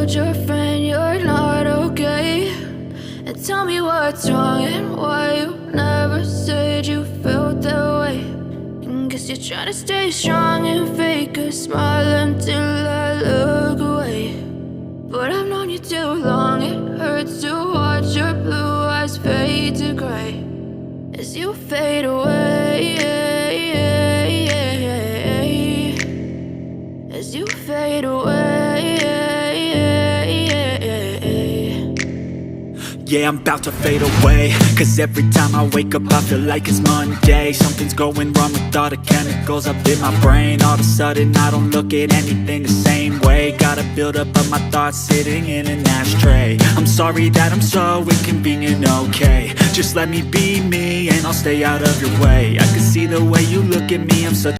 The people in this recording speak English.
told your friend you're not okay, and tell me what's wrong and why you never said you felt that way. And guess you're trying to stay strong and fake a smile until I look away. But I've known you too long, it hurts to watch your blue eyes fade to gray as you fade away, as you fade away. Yeah, I'm about to fade away, cause every time I wake up I feel like it's Monday. Something's going wrong with all the chemicals up in my brain. All of a sudden I don't look at anything the same way. Got a buildup of my thoughts sitting in an ashtray. I'm sorry that I'm so inconvenient, okay. Just let me be me and I'll stay out of your way. I can see the way you look at me, I'm such